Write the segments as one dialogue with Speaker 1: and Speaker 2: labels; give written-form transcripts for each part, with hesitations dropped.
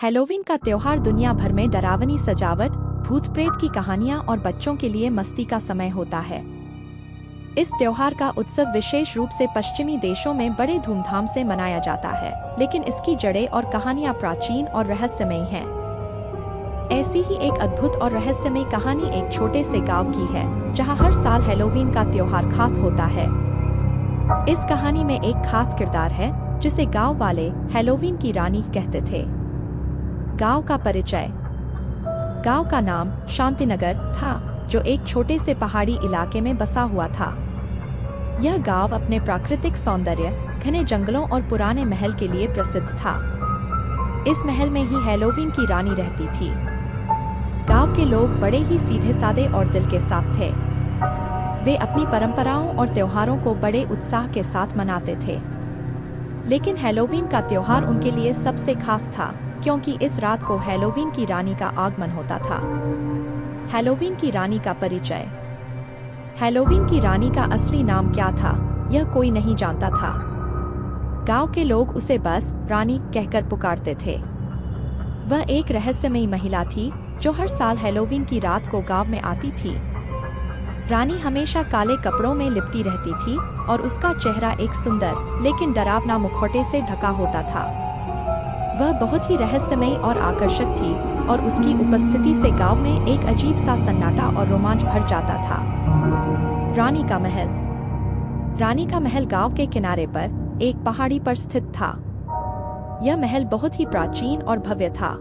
Speaker 1: Halloween का त्योहार दुनिया भर में डरावनी सजावट, भूत प्रेत की कहानियां और बच्चों के लिए मस्ती का समय होता है। इस त्योहार का उत्सव विशेष रूप से पश्चिमी देशों में बड़े धूमधाम से मनाया जाता है, लेकिन इसकी जड़ें और कहानियां प्राचीन और रहस्यमयी हैं। ऐसी ही एक अद्भुत और रहस्यमयी कहानी एक छोटे से गांव की है, जहां हर साल हैलोवीन का त्योहार खास होता है। इस कहानी में एक खास किरदार है, जिसे गांव वाले हैलोवीन की रानी कहते थे। गांव का परिचय। गांव का नाम शांतिनगर था, जो एक छोटे से पहाड़ी इलाके में बसा हुआ था। यह गांव अपने प्राकृतिक सौंदर्य, घने जंगलों और पुराने महल के लिए प्रसिद्ध था। इस महल में ही हैलोवीन की रानी रहती थी। गांव के लोग बड़े ही सीधे सादे और दिल के साफ थे। वे अपनी परंपराओं और त्योहारों को बड़े उत्साह के साथ मनाते थे। लेकिन हैलोवीन का त्योहार उनके लिए सबसे खास था, क्योंकि इस रात को हैलोवीन की रानी का आगमन होता था। हैलोवीन की रानी का परिचय। हैलोवीन की रानी का असली नाम क्या था, यह कोई नहीं जानता था। गांव के लोग उसे बस रानी कहकर पुकारते थे। वह एक रहस्यमयी महिला थी, जो हर साल हैलोवीन की रात को गांव में आती थी। रानी हमेशा काले कपड़ों में लिपटी रहती थी और उसका चेहरा एक सुंदर लेकिन डरावना मुखौटे से ढका होता था। वह बहुत ही रहस्यमयी और आकर्षक थी, और उसकी उपस्थिति से गांव में एक अजीब सा सन्नाटा और रोमांच भर जाता था। रानी का महल। रानी का महल गांव के किनारे पर एक पहाड़ी पर स्थित था। यह महल बहुत ही प्राचीन और भव्य था।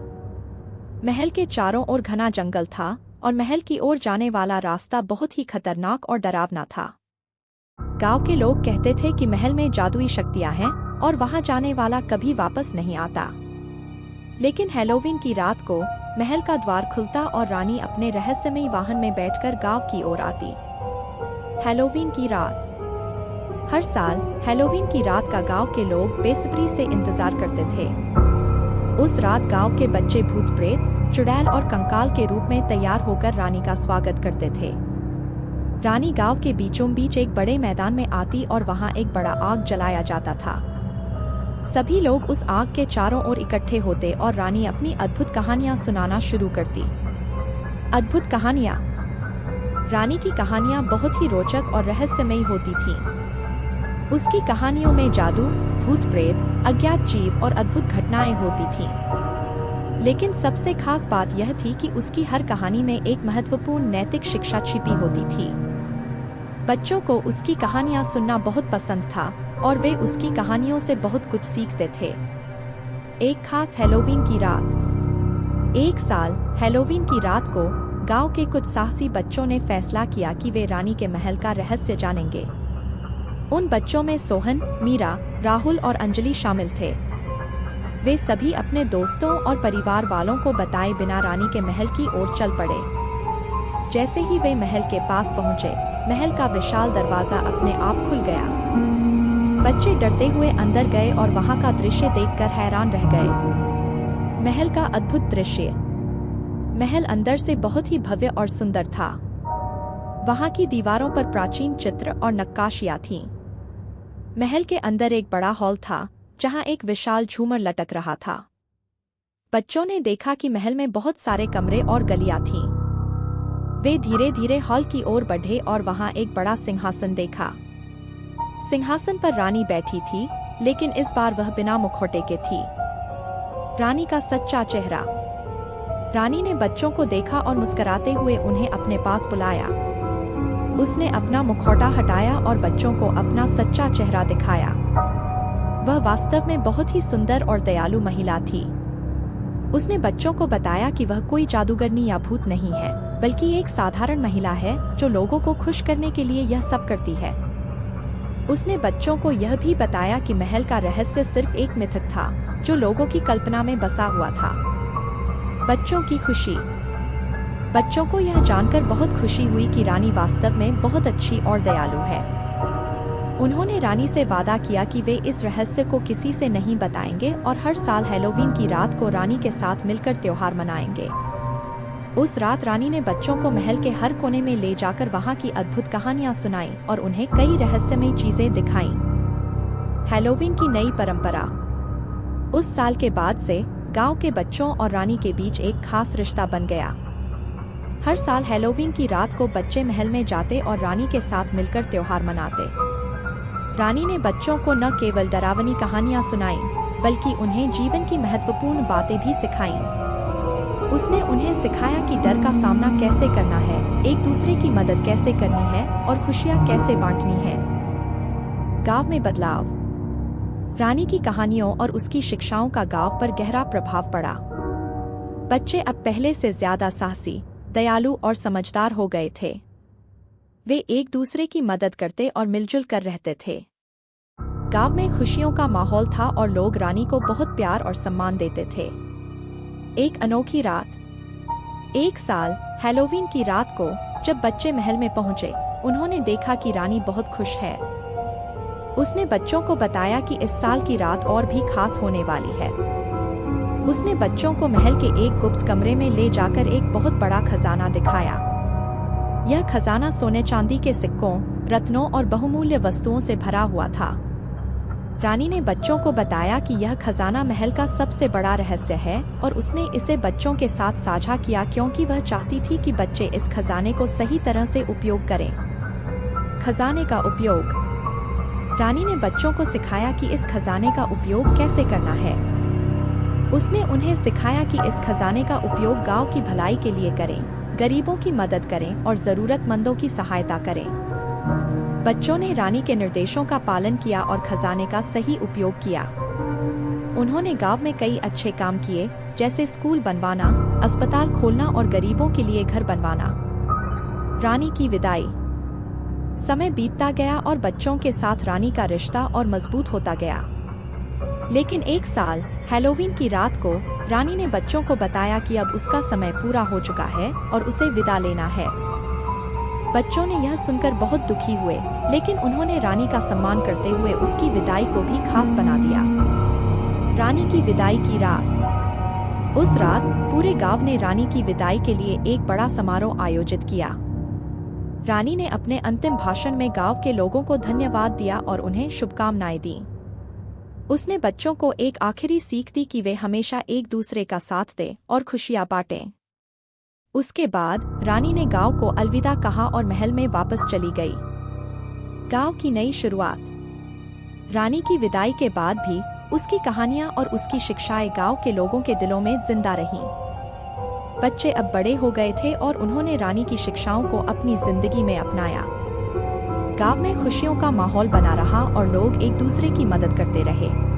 Speaker 1: महल के चारों ओर घना जंगल था, और महल की ओर जाने वाला रास्ता बहुत ही खतरनाक और डरावना था। गांव के लोग कहते थे कि महल में जादुई शक्तियां हैं और वहां जाने वाला कभी वापस नहीं आता। लेकिन हैलोवीन की रात को महल का द्वार खुलता और रानी अपने रहस्यमयी वाहन में बैठकर गांव की ओर आती। हैलोवीन की रात। हर साल हैलोवीन की रात का गांव के लोग बेसब्री से इंतजार करते थे। उस रात गांव के बच्चे भूत प्रेत, चुड़ैल और कंकाल के रूप में तैयार होकर रानी का स्वागत करते थे। रानी गांव के बीचों बीच एक बड़े मैदान में आती और वहां एक बड़ा आग जलाया जाता था। सभी लोग उस आग के चारों ओर इकट्ठे होते और रानी अपनी अद्भुत कहानियां सुनाना शुरू करती। अद्भुत कहानियां। रानी की कहानियां बहुत ही रोचक और रहस्यमयी होती थीं। उसकी कहानियों में जादू, भूत प्रेत, अज्ञात जीव और अद्भुत घटनाएं होती थीं। लेकिन सबसे खास बात यह थी कि उसकी हर कहानी में एक महत्वपूर्ण नैतिक शिक्षा छिपी होती थी। बच्चों को उसकी कहानियां सुनना बहुत पसंद था, और वे उसकी कहानियों से बहुत कुछ सीखते थे। एक खास हैलोवीन की रात। एक साल हैलोवीन की रात को गांव के कुछ साहसी बच्चों ने फैसला किया कि वे रानी के महल का रहस्य जानेंगे। उन बच्चों में सोहन, मीरा, राहुल और अंजलि शामिल थे। वे सभी अपने दोस्तों और परिवार वालों को बताए बिना रानी के महल की ओर चल पड़े। जैसे ही वे महल के पास पहुंचे, महल का विशाल दरवाजा अपने आप खुल गया। बच्चे डरते हुए अंदर गए और वहां का दृश्य देखकर हैरान रह गए। महल का अद्भुत दृश्य। महल अंदर से बहुत ही भव्य और सुंदर था। वहां की दीवारों पर प्राचीन चित्र और नक्काशियां थीं। महल के अंदर एक बड़ा हॉल था, जहां एक विशाल झूमर लटक रहा था। बच्चों ने देखा कि महल में बहुत सारे कमरे और गलियां थीं। वे धीरे धीरे हॉल की ओर बढ़े और वहां एक बड़ा सिंहासन देखा। सिंहासन पर रानी बैठी थी, लेकिन इस बार वह बिना मुखौटे के थी। रानी का सच्चा चेहरा। रानी ने बच्चों को देखा और मुस्कुराते हुए उन्हें अपने पास बुलाया। उसने अपना मुखौटा हटाया और बच्चों को अपना सच्चा चेहरा दिखाया। वह वास्तव में बहुत ही सुंदर और दयालु महिला थी। उसने बच्चों को बताया कि वह कोई जादूगरनी या भूत नहीं है, बल्कि एक साधारण महिला है, जो लोगों को खुश करने के लिए यह सब करती है। उसने बच्चों को यह भी बताया कि महल का रहस्य सिर्फ एक मिथक था, जो लोगों की कल्पना में बसा हुआ था। बच्चों की खुशी। बच्चों को यह जानकर बहुत खुशी हुई कि रानी वास्तव में बहुत अच्छी और दयालु है। उन्होंने रानी से वादा किया कि वे इस रहस्य को किसी से नहीं बताएंगे और हर साल हैलोवीन की रात को रानी के साथ मिलकर त्योहार मनाएंगे। उस रात रानी ने बच्चों को महल के हर कोने में ले जाकर वहां की अद्भुत कहानियां सुनाई और उन्हें कई रहस्यमयी चीजें दिखाईं। हैलोवीन की नई परंपरा। उस साल के बाद से गांव के बच्चों और रानी के बीच एक खास रिश्ता बन गया। हर साल हैलोवीन की रात को बच्चे महल में जाते और रानी के साथ मिलकर त्योहार मनाते। रानी ने बच्चों को न केवल डरावनी कहानियां सुनाई, बल्कि उन्हें जीवन की महत्वपूर्ण बातें भी सिखाईं। उसने उन्हें सिखाया कि डर का सामना कैसे करना है, एक दूसरे की मदद कैसे करनी है और खुशियां कैसे बांटनी है। गांव में बदलाव। रानी की कहानियों और उसकी शिक्षाओं का गांव पर गहरा प्रभाव पड़ा। बच्चे अब पहले से ज्यादा साहसी, दयालु और समझदार हो गए थे। वे एक दूसरे की मदद करते और मिलजुल कर रहते थे। गांव में खुशियों का माहौल था और लोग रानी को बहुत प्यार और सम्मान देते थे। एक अनोखी रात। एक साल हैलोवीन की रात को जब बच्चे महल में पहुंचे, उन्होंने देखा कि रानी बहुत खुश है। उसने बच्चों को बताया कि इस साल की रात और भी खास होने वाली है। उसने बच्चों को महल के एक गुप्त कमरे में ले जाकर एक बहुत बड़ा खजाना दिखाया। यह खजाना सोने चांदी के सिक्कों, रत्नों और बहुमूल्य वस्तुओं से भरा हुआ था। रानी ने बच्चों को बताया कि यह खजाना महल का सबसे बड़ा रहस्य है और उसने इसे बच्चों के साथ साझा किया क्योंकि वह चाहती थी कि बच्चे इस खजाने को सही तरह से उपयोग करें। खजाने का उपयोग। रानी ने बच्चों को सिखाया कि इस खजाने का उपयोग कैसे करना है। उसने उन्हें सिखाया कि इस खजाने का उपयोग गांव की भलाई के लिए करें, गरीबों की मदद करें और जरूरतमंदों की सहायता करें। बच्चों ने रानी के निर्देशों का पालन किया और खजाने का सही उपयोग किया। उन्होंने गांव में कई अच्छे काम किए, जैसे स्कूल बनवाना, अस्पताल खोलना और गरीबों के लिए घर बनवाना। रानी की विदाई। समय बीतता गया और बच्चों के साथ रानी का रिश्ता और मजबूत होता गया। लेकिन एक साल हैलोवीन की रात को रानी ने बच्चों को बताया कि अब उसका समय पूरा हो चुका है और उसे विदा लेना है। बच्चों ने यह सुनकर बहुत दुखी हुए, लेकिन उन्होंने रानी का सम्मान करते हुए उसकी विदाई को भी खास बना दिया। रानी की विदाई की रात। उस रात पूरे गांव ने रानी की विदाई के लिए एक बड़ा समारोह आयोजित किया। रानी ने अपने अंतिम भाषण में गांव के लोगों को धन्यवाद दिया और उन्हें शुभकामनाएं दी। उसने बच्चों को एक आखिरी सीख दी कि वे हमेशा एक दूसरे का साथ दें और खुशियां बांटें। उसके बाद रानी ने गांव को अलविदा कहा और महल में वापस चली गई। गांव की नई शुरुआत। रानी की विदाई के बाद भी उसकी कहानियां और उसकी शिक्षाएं गांव के लोगों के दिलों में जिंदा रहीं। बच्चे अब बड़े हो गए थे और उन्होंने रानी की शिक्षाओं को अपनी जिंदगी में अपनाया। गांव में खुशियों का माहौल बना रहा और लोग एक दूसरे की मदद करते रहे।